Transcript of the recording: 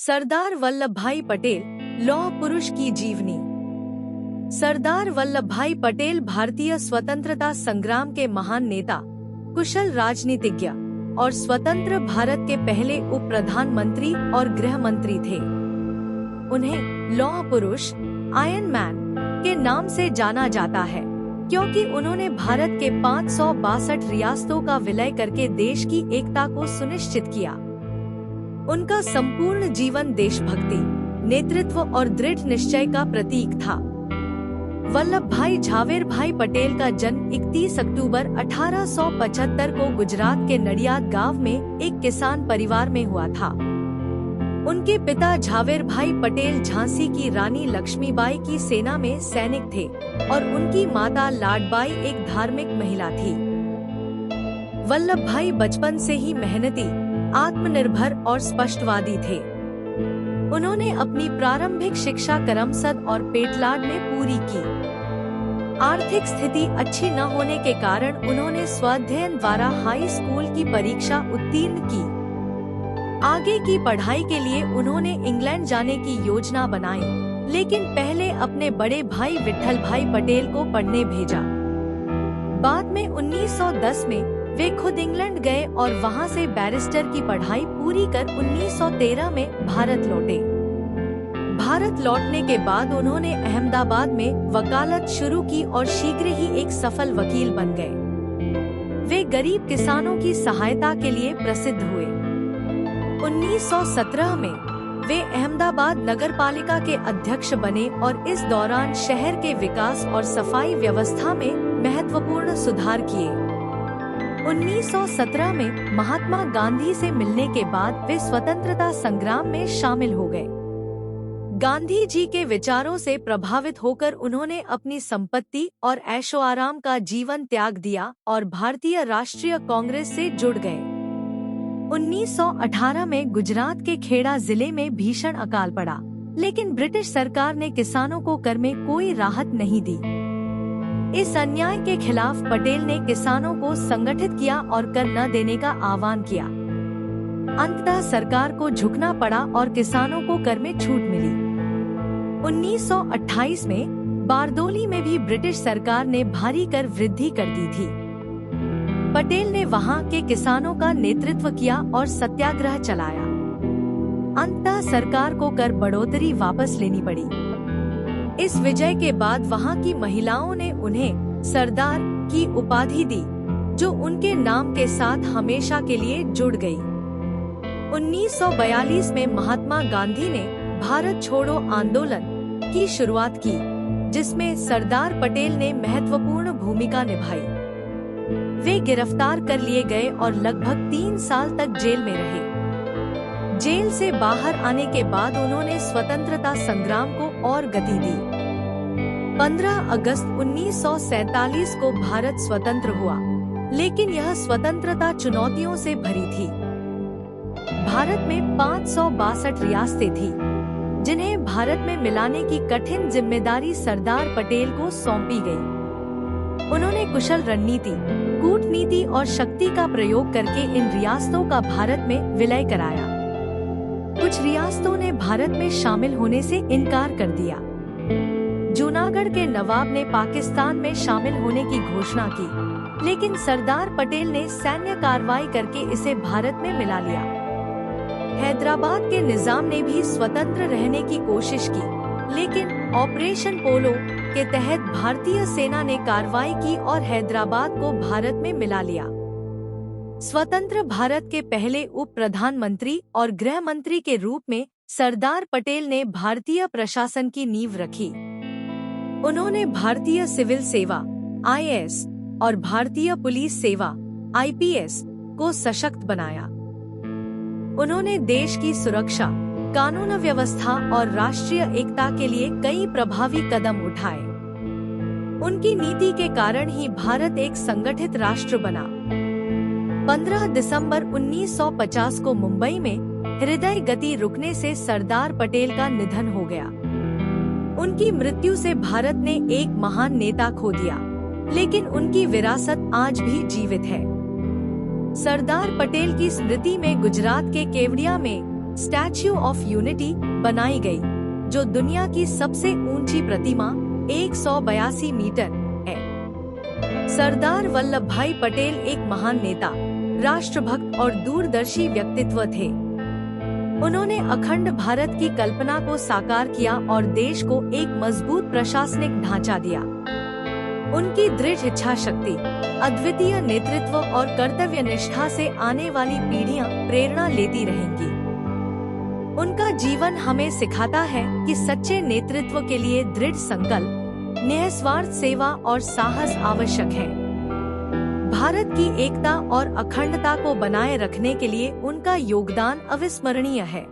सरदार वल्लभ भाई पटेल, लौह पुरुष की जीवनी। सरदार वल्लभ भाई पटेल भारतीय स्वतंत्रता संग्राम के महान नेता, कुशल राजनीतिज्ञ और स्वतंत्र भारत के पहले उप प्रधानमंत्री और गृह मंत्री थे। उन्हें लौह पुरुष, आयरन मैन के नाम से जाना जाता है, क्योंकि उन्होंने भारत के 562 रियासतों का विलय करके देश की एकता को सुनिश्चित किया। उनका संपूर्ण जीवन देशभक्ति, नेतृत्व और दृढ़ निश्चय का प्रतीक था। वल्लभ भाई झावेर भाई पटेल का जन्म 31 अक्टूबर 1875 को गुजरात के नडियाद गांव में एक किसान परिवार में हुआ था। उनके पिता झावेर भाई पटेल झांसी की रानी लक्ष्मीबाई की सेना में सैनिक थे और उनकी माता लाडबाई एक धार्मिक महिला थी। वल्लभ भाई बचपन से ही मेहनती, आत्मनिर्भर और स्पष्टवादी थे। उन्होंने अपनी प्रारंभिक शिक्षा करमसद और पेटलाद में पूरी की। आर्थिक स्थिति अच्छी न होने के कारण उन्होंने स्वाध्ययन द्वारा हाई स्कूल की परीक्षा उत्तीर्ण की। आगे की पढ़ाई के लिए उन्होंने इंग्लैंड जाने की योजना बनाई, लेकिन पहले अपने बड़े भाई विट्ठल भाई पटेल को पढ़ने भेजा। बाद में 1910 में वे खुद इंग्लैंड गए और वहां से बैरिस्टर की पढ़ाई पूरी कर 1913 में भारत लौटे। भारत लौटने के बाद उन्होंने अहमदाबाद में वकालत शुरू की और शीघ्र ही एक सफल वकील बन गए। वे गरीब किसानों की सहायता के लिए प्रसिद्ध हुए। 1917 में वे अहमदाबाद नगरपालिका के अध्यक्ष बने और इस दौरान शहर के विकास और सफाई व्यवस्था में महत्वपूर्ण सुधार किए। 1917 में महात्मा गांधी से मिलने के बाद वे स्वतंत्रता संग्राम में शामिल हो गए। गांधी जी के विचारों से प्रभावित होकर उन्होंने अपनी संपत्ति और ऐशोआराम का जीवन त्याग दिया और भारतीय राष्ट्रीय कांग्रेस से जुड़ गए। 1918 में गुजरात के खेड़ा जिले में भीषण अकाल पड़ा, लेकिन ब्रिटिश सरकार ने किसानों को कर में कोई राहत नहीं दी। इस अन्याय के खिलाफ पटेल ने किसानों को संगठित किया और कर न देने का आह्वान किया। अंततः सरकार को झुकना पड़ा और किसानों को कर में छूट मिली। 1928 में बारदोली में भी ब्रिटिश सरकार ने भारी कर वृद्धि कर दी थी। पटेल ने वहां के किसानों का नेतृत्व किया और सत्याग्रह चलाया। अंततः सरकार को कर बढ़ोतरी वापस लेनी पड़ी। इस विजय के बाद वहां की महिलाओं ने उन्हें सरदार की उपाधि दी, जो उनके नाम के साथ हमेशा के लिए जुड़ गई। 1942 में महात्मा गांधी ने भारत छोड़ो आंदोलन की शुरुआत की, जिसमें सरदार पटेल ने महत्वपूर्ण भूमिका निभाई। वे गिरफ्तार कर लिए गए और लगभग 3 साल तक जेल में रहे। जेल से बाहर आने के बाद उन्होंने स्वतंत्रता संग्राम को और गति दी। 15 अगस्त 1947 को भारत स्वतंत्र हुआ, लेकिन यह स्वतंत्रता चुनौतियों से भरी थी। भारत में 562 रियासतें थी, जिन्हें भारत में मिलाने की कठिन जिम्मेदारी सरदार पटेल को सौंपी गई। उन्होंने कुशल रणनीति, कूटनीति और शक्ति का प्रयोग करके इन रियासतों का भारत में विलय कराया। कुछ रियासतों ने भारत में शामिल होने से इनकार कर दिया। जूनागढ़ के नवाब ने पाकिस्तान में शामिल होने की घोषणा की, लेकिन सरदार पटेल ने सैन्य कार्रवाई करके इसे भारत में मिला लिया। हैदराबाद के निजाम ने भी स्वतंत्र रहने की कोशिश की, लेकिन ऑपरेशन पोलो के तहत भारतीय सेना ने कार्रवाई की और हैदराबाद को भारत में मिला लिया। स्वतंत्र भारत के पहले उप प्रधानमंत्री और गृह मंत्री के रूप में सरदार पटेल ने भारतीय प्रशासन की नींव रखी। उन्होंने भारतीय सिविल सेवा (IAS) और भारतीय पुलिस सेवा (IPS) को सशक्त बनाया। उन्होंने देश की सुरक्षा, कानून व्यवस्था और राष्ट्रीय एकता के लिए कई प्रभावी कदम उठाए। उनकी नीति के कारण ही भारत एक संगठित राष्ट्र बना। 15 दिसंबर 1950 को मुंबई में हृदय गति रुकने से सरदार पटेल का निधन हो गया। उनकी मृत्यु से भारत ने एक महान नेता खो दिया, लेकिन उनकी विरासत आज भी जीवित है। सरदार पटेल की स्मृति में गुजरात के केवड़िया में स्टैच्यू ऑफ यूनिटी बनाई गई, जो दुनिया की सबसे ऊंची प्रतिमा 182 मीटर है। सरदार वल्लभ भाई पटेल एक महान नेता, राष्ट्रभक्त और दूरदर्शी व्यक्तित्व थे। उन्होंने अखंड भारत की कल्पना को साकार किया और देश को एक मजबूत प्रशासनिक ढांचा दिया। उनकी दृढ़ इच्छा शक्ति, अद्वितीय नेतृत्व और कर्तव्य निष्ठा से आने वाली पीढ़ियां प्रेरणा लेती रहेंगी। उनका जीवन हमें सिखाता है कि सच्चे नेतृत्व के लिए दृढ़ संकल्प, निस्वार्थ सेवा और साहस आवश्यक है। भारत की एकता और अखंडता को बनाए रखने के लिए उनका योगदान अविस्मरणीय है।